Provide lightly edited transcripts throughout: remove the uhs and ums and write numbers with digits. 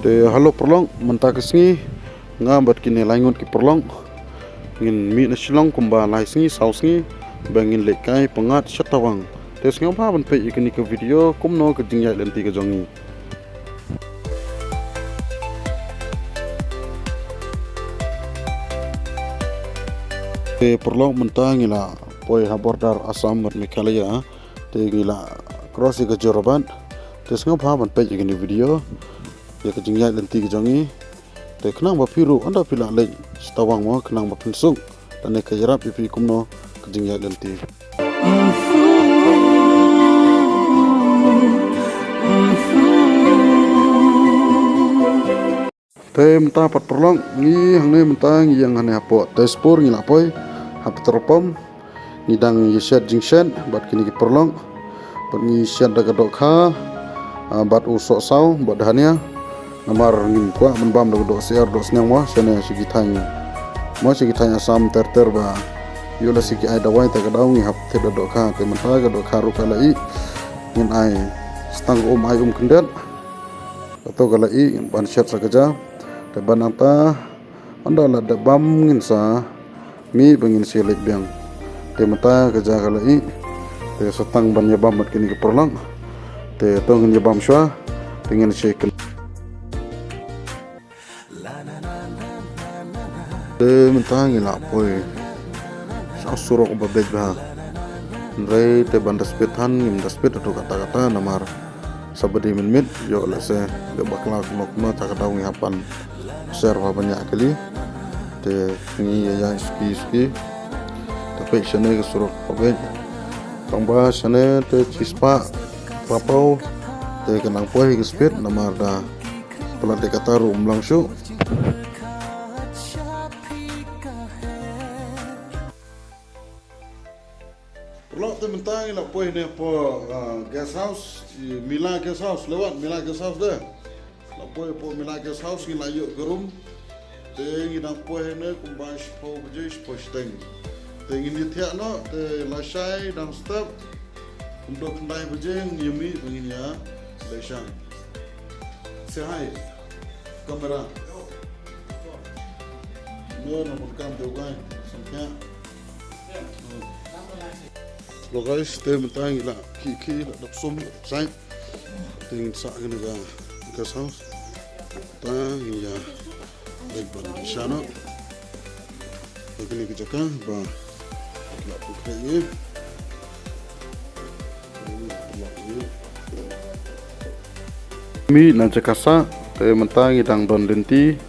Te halo perlong mentak sengi ngambat kini laingun ki perlong ngin mi na silong kumba lai sengi sau sengi bangin lekai pengat syatawang te sengi apa ban pe ikini ke video kumno ke jingjai lenti ke jongi te perlong mentang ngila poi habordar Assam mat Meghalaya te ngila crossi ke Jorabat te sengi apa ban pe ikini video ya ke jingjai lenti ke jongi te kenang ba piru anda pila le stawang mo kenang ba pinsung dan ke jarap pipi kumno ke jingjai lenti te menta pat perlong ni hangne menta yang hane apo te spor ni lapoi hap terpom ni dang yeshat jingshen bat kini ki perlong bat ni shat daga dokha bat usok sau bat hania namar ngin kwa menbam do siar do snang wa sene sigi thang mo sigi thang asam ter ba yola sigi ai dawai ta gadau ngi hap te do kha ke menta ga do kha ru kala i ngin ai stang ai kendat atau kala i ban shat sakaja te banata anda la de bam ngin sa mi bangin silik biang te menta gaja kala i te satang ban ya bam mat kini ke perlang te tong ya bam shwa dengan shake te mentang ila poi sa surok ba bejba rei te bandas petan ngim das pet atau kata-kata namar sabadi min yo la se ge bakla ma ta ka dawngi hapan serva banyak kali te ngi ya ski tapi sene ke surok ba bej tamba sene te cispa papau te kenang poi ge spet namar da pelat kata rum langsung Perlok tu mentang ila poi ne po guest house Mila guest house lewat Mila guest house dah. La poi po Mila guest house ngila yuk gerum. Te ngina poi ne kumbai po bejis po steng. Te ngini tiak no te lasai dan step untuk kendai bejeng yumi begini ya. Lesang. Say hi. Kamera. No nomor kam tu kan. Sampai. Lo guys, te mentang ila ki la dapsum sai ting sa gena ga gas house ta ya baik ban sana begini ke jaka ba la pukainya mi na jakasa te mentang idang don lenti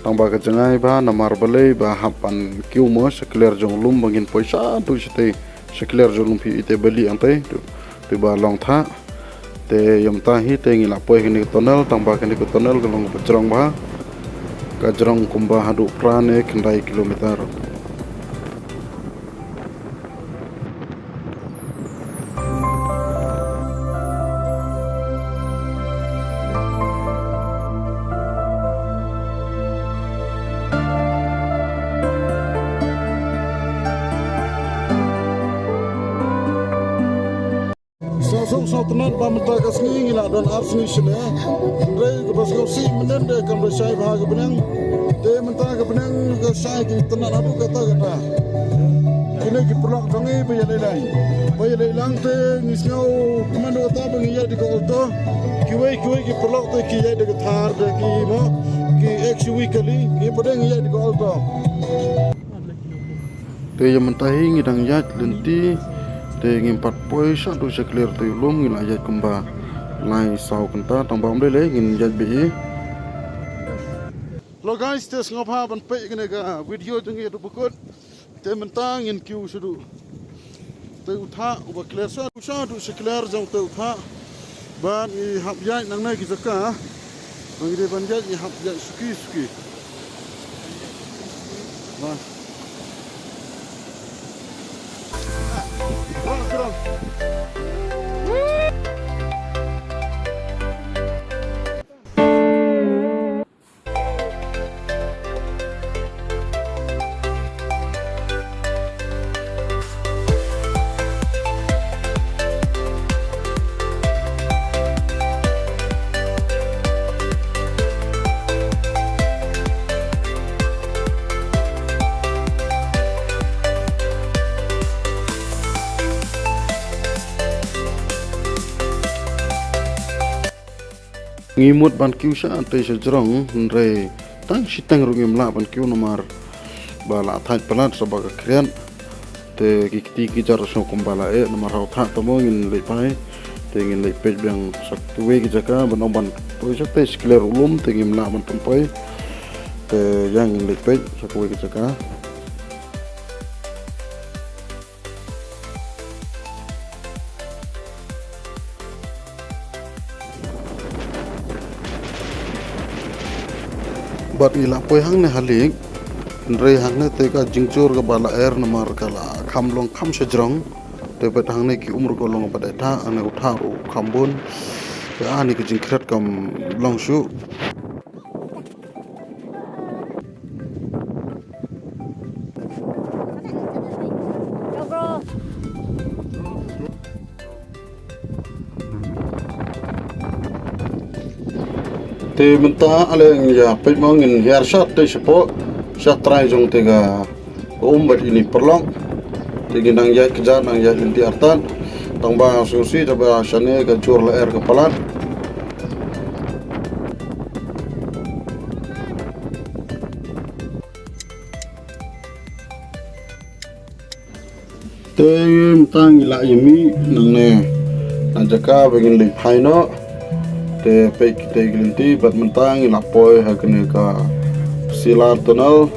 tang ba kajangai ba namar balai ba hapan kiu mo sekler jong lum bangin poisa tu site sekler jolum pi ite beli antai tu ba long tha te yom ta hi te ngila poi kini tonel tamba kini tonel galong bajrong ba kajrong kumba hadu prane kendai kilometer so tenan ba menta kasni ngila don arsni shne rei ko bas ko si menen de kam sai bha ga benang te menta ga benang ga sai ki tenan adu kata kata kini ki pulak dangi ba yele lang te ngisngau komando ta ba ngi di ko to kiwei ki pulak te ki ya de thar de ki mo ki xui kali ki padang ya di ko to te yang menta hi ngidang yat lenti te ngimpat poi sa tu sekler tu lum ngin ayat kumba lai sau kenta tambam le ngin jat bi lo guys te ngapa ban pe ngene ga video jengi tu bukut te mentang ngin kiu sudu te utha uba kler sa tu sekler jang te utha ban i hap yai nang nai ki jaka bang de ban jat i hap yai suki ba ngimut ban kiu sa te sejrong re tang sitang rungim la ban kiu nomor bala thai pelat sebagai krian te kikti kijar so kumbala nomor hau tha tomo ngin le pai te ngin le pej bang satu we kijaka ban ban poi sa te skler ulum te ngim la ban tempai te yang ngin le pej satu we kijaka bat ila poi hang ne halik re hang ne te ka jingchur ka bala namar kala khamlong kham sejrong te bat hang ne ki umur ko long pada tha ane utharu khambun te ani ki jingkret kam long shu te menta ale ya pe mongin hiar shot te sepo shot try jong te ga bat ini perlong te ginang ya kejar nang ya inti artan tong ba susi coba sane ga jur la air kepalan te mtang ila yemi nang ne najaka begin le phaino te pe te glinti bat mentang ila poi ha kene ka silar tunnel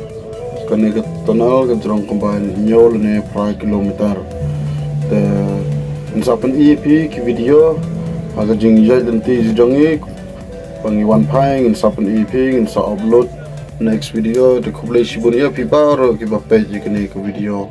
kene ka tunnel ka jrong combine nyol ne 5 kilometer te insapan ep ki video aga jing ja glinti jongi pangi wan phai insapan ep insa upload next video de kuble shibunia pi baro ki ba page kene ka video